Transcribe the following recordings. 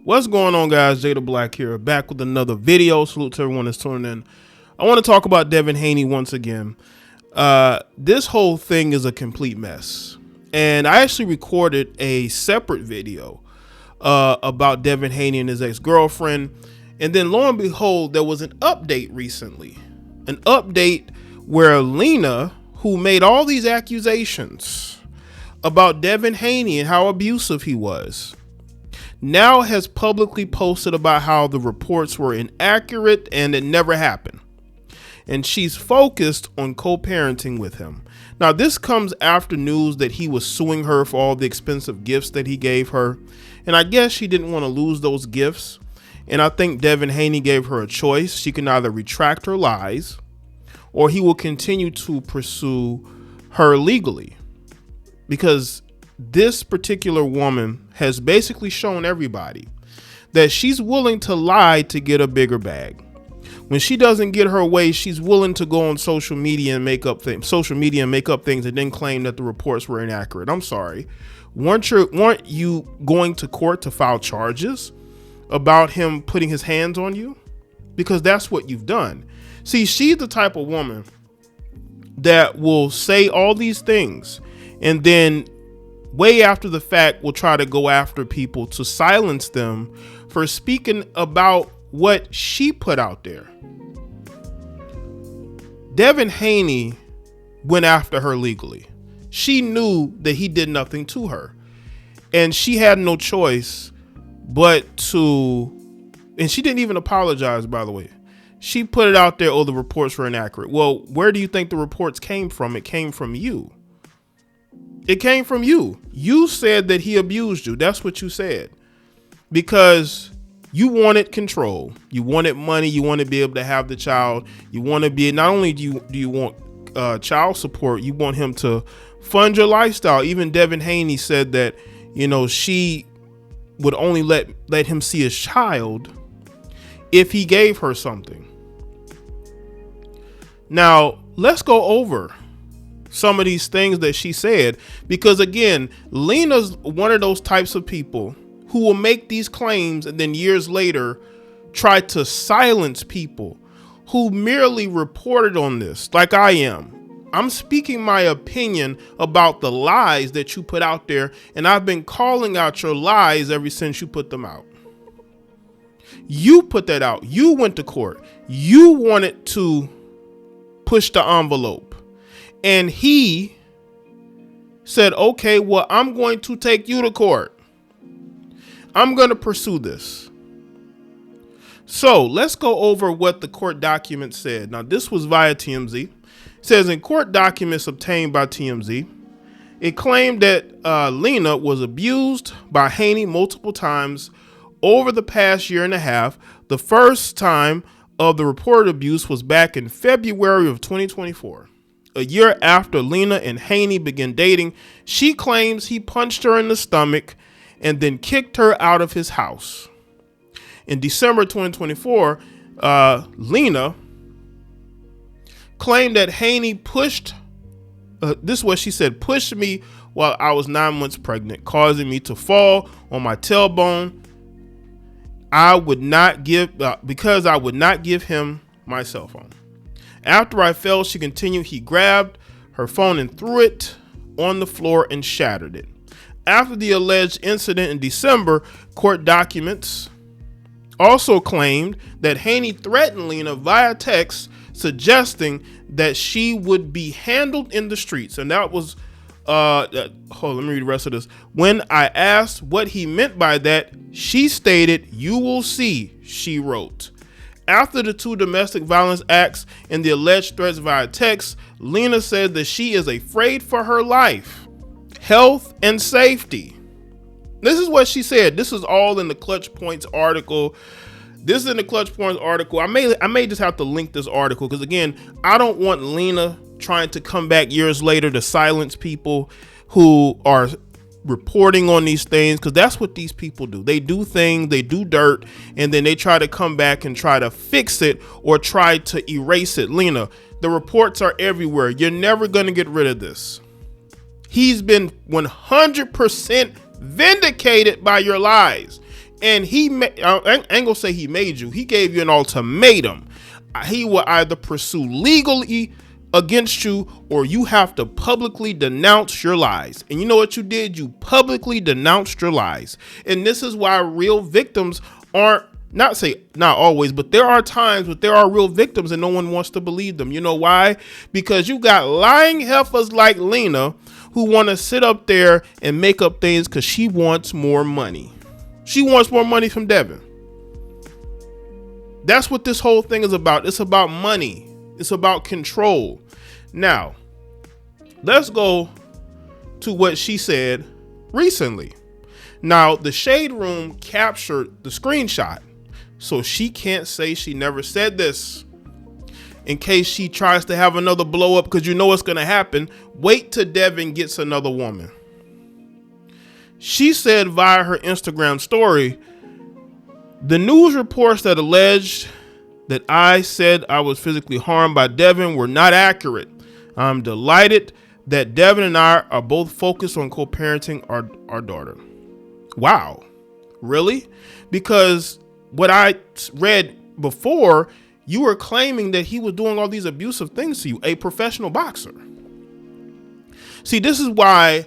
What's going on, guys? Jay the Black here, back with another video. Salute to everyone that's tuning in. I want to talk about Devin Haney once again. This whole thing is a complete mess. And I actually recorded a separate video about Devin Haney and his ex-girlfriend. And then lo and behold, there was an update recently. An update where Leena, who made all these accusations about Devin Haney and how abusive he was, now has publicly posted about how the reports were inaccurate and it never happened. And she's focused on co-parenting with him. Now, this comes after news that he was suing her for all the expensive gifts that he gave her. And I guess she didn't want to lose those gifts. And I think Devin Haney gave her a choice. She can either retract her lies or he will continue to pursue her legally. Because this particular woman has basically shown everybody that she's willing to lie to get a bigger bag. When she doesn't get her way, she's willing to go on social media and make up things and then claim that the reports were inaccurate. I'm sorry. Weren't you going to court to file charges about him putting his hands on you? Because that's what you've done. See, she's the type of woman that will say all these things and then way after the fact will try to go after people to silence them for speaking about what she put out there. Devin Haney went after her legally. She knew that he did nothing to her, and she had no choice but to, and she didn't even apologize, by the way. She put it out there, oh, the reports were inaccurate. Well, where do you think the reports came from? It came from you. It came from you. You said that he abused you. That's what you said. Because you wanted control. You wanted money. You want to be able to have the child. You want to be, not only do you want child support, you want him to fund your lifestyle. Even Devin Haney said that, you know, she would only let him see his child if he gave her something. Now, let's go over some of these things that she said, because again, Leena's one of those types of people who will make these claims and then years later try to silence people who merely reported on this, like I am. I'm speaking my opinion about the lies that you put out there, and I've been calling out your lies ever since you put them out. You put that out. You went to court. You wanted to push the envelope. And he said, okay, well, I'm going to take you to court. I'm going to pursue this. So let's go over what the court document said. Now, this was via TMZ. It says in court documents obtained by TMZ, it claimed that Leena was abused by Haney multiple times over the past year and a half. The first time of the reported abuse was back in February of 2024. A year after Leena and Haney began dating, she claims he punched her in the stomach and then kicked her out of his house. In December 2024, Leena claimed that Haney pushed, this is what she said, pushed me while I was 9 months pregnant, causing me to fall on my tailbone. Because I would not give him my cell phone. After I fell, she continued, he grabbed her phone and threw it on the floor and shattered it. After the alleged incident in December, court documents also claimed that Haney threatened Leena via text, suggesting that she would be handled in the streets. And that was, hold on, let me read the rest of this. When I asked what he meant by that, she stated, "You will see," she wrote. After the two domestic violence acts and the alleged threats via text, Leena said that she is afraid for her life, health, and safety. This is what she said. This is all in the Clutch Points article. This is in the Clutch Points article. I may just have to link this article because, again, I don't want Leena trying to come back years later to silence people who are reporting on these things, because that's what these people do. They do things, they do dirt, and then they try to come back and try to fix it or try to erase it. Leena, the reports are everywhere. You're never going to get rid of this. He's been 100% vindicated by your lies. And I ain't gonna say he made you. He gave you an ultimatum. He will either pursue legally against you, or you have to publicly denounce your lies. And you know what you did? You publicly denounced your lies. And this is why real victims aren't, not always, but there are times but there are real victims and no one wants to believe them. You know why? Because you got lying heifers like Leena who want to sit up there and make up things because she wants more money. She wants more money from Devin. That's what this whole thing is about. It's about money. It's about control. Now, let's go to what she said recently. Now, the Shade Room captured the screenshot, so she can't say she never said this. In case she tries to have another blow up, because you know what's going to happen. Wait till Devin gets another woman. She said via her Instagram story, the news reports that alleged that I said I was physically harmed by Devin were not accurate. I'm delighted that Devin and I are both focused on co-parenting our daughter. Wow. Really? Because what I read before, you were claiming that he was doing all these abusive things to you, a professional boxer. See, this is why,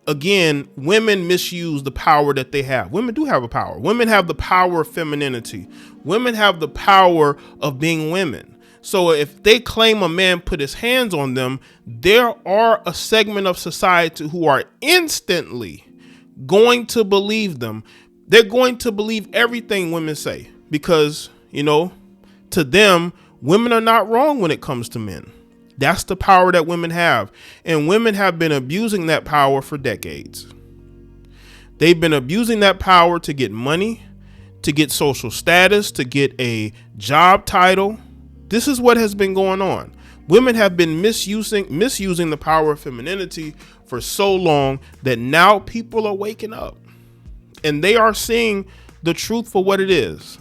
again, women misuse the power that they have. Women do have a power. Women have the power of femininity. Women have the power of being women. So if they claim a man put his hands on them, there are a segment of society who are instantly going to believe them. They're going to believe everything women say because, you know, to them, women are not wrong when it comes to men. That's the power that women have. And women have been abusing that power for decades. They've been abusing that power to get money, to get social status, to get a job title. This is what has been going on. Women have been misusing the power of femininity for so long that now people are waking up and they are seeing the truth for what it is.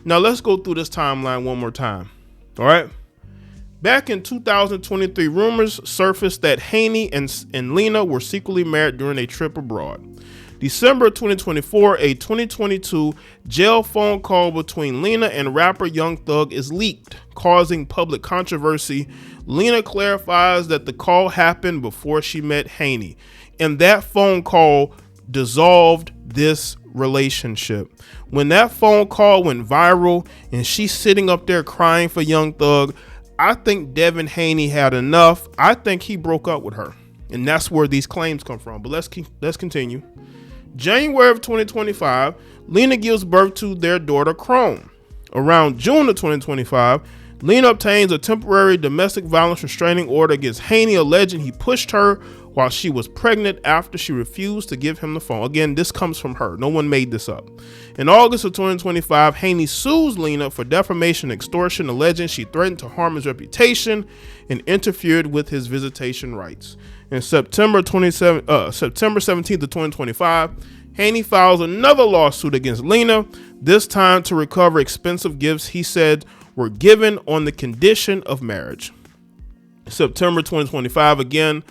Now let's go through this timeline one more time. All right. Back in 2023, rumors surfaced that Haney and Leena were secretly married during a trip abroad. December 2024, a 2022 jail phone call between Leena and rapper Young Thug is leaked, causing public controversy. Leena clarifies that the call happened before she met Haney, and that phone call dissolved this relationship. When that phone call went viral and she's sitting up there crying for Young Thug, I think Devin Haney had enough. I think he broke up with her, and that's where these claims come from. But let's continue. January of 2025, Leena gives birth to their daughter Chrome. Around June of 2025, Leena obtains a temporary domestic violence restraining order against Haney, alleging he pushed her while she was pregnant after she refused to give him the phone. Again, this comes from her. No one made this up. In August of 2025, Haney sues Leena for defamation and extortion, alleging she threatened to harm his reputation and interfered with his visitation rights. In September 17th of 2025, Haney files another lawsuit against Leena, this time to recover expensive gifts he said were given on the condition of marriage. September 2025 again,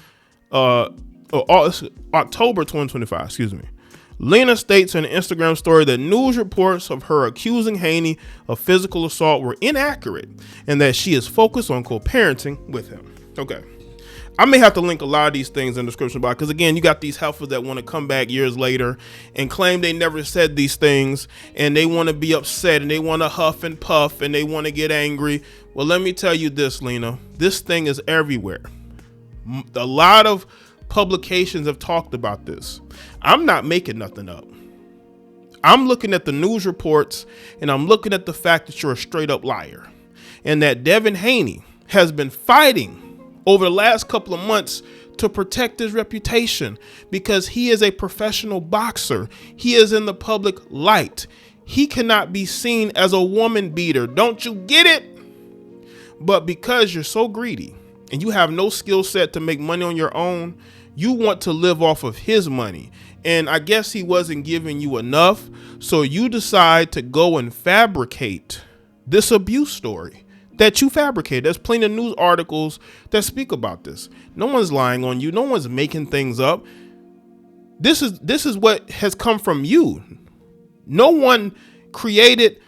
October 2025, excuse me. Leena states in an Instagram story that news reports of her accusing Haney of physical assault were inaccurate and that she is focused on co-parenting with him. Okay. I may have to link a lot of these things in the description box because, again, you got these heifers that want to come back years later and claim they never said these things, and they want to be upset and they want to huff and puff and they want to get angry. Well, let me tell you this, Leena, this thing is everywhere. A lot of publications have talked about this. I'm not making nothing up. I'm looking at the news reports and I'm looking at the fact that you're a straight up liar and that Devin Haney has been fighting over the last couple of months to protect his reputation because he is a professional boxer. He is in the public light. He cannot be seen as a woman beater. Don't you get it? But because you're so greedy and you have no skill set to make money on your own, you want to live off of his money. And I guess he wasn't giving you enough. So you decide to go and fabricate this abuse story that you fabricate. There's plenty of news articles that speak about this. No one's lying on you. No one's making things up. This is what has come from you. No one created,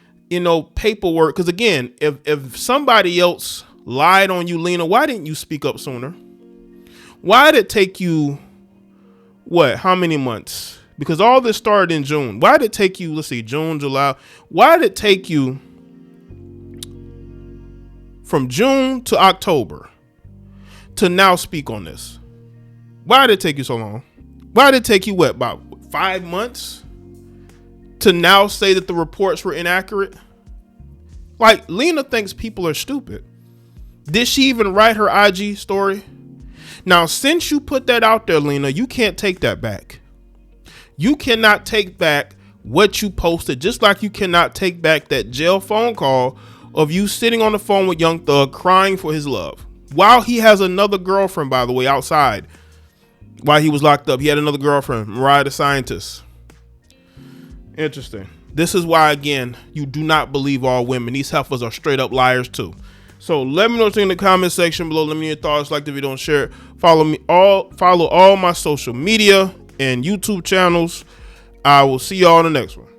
paperwork. Because again, if somebody else lied on you, Leena, why didn't you speak up sooner? Why did it take you, how many months? Because all this started in June. Why did it take you, let's see, June, July. Why did it take you from June to October to now speak on this? Why did it take you so long? Why did it take you, about 5 months to now say that the reports were inaccurate? Like, Leena thinks people are stupid. Did she even write her IG story? Now, since you put that out there, Leena, you can't take that back. You cannot take back what you posted, just like you cannot take back that jail phone call of you sitting on the phone with Young Thug crying for his love. While he has another girlfriend, by the way, outside. While he was locked up, he had another girlfriend, Mariah the Scientist. Interesting. This is why, again, you do not believe all women. These heifers are straight up liars too. So let me know what you think in the comment section below. Let me know your thoughts. Like the video and share it. Follow all my social media and YouTube channels. I will see y'all in the next one.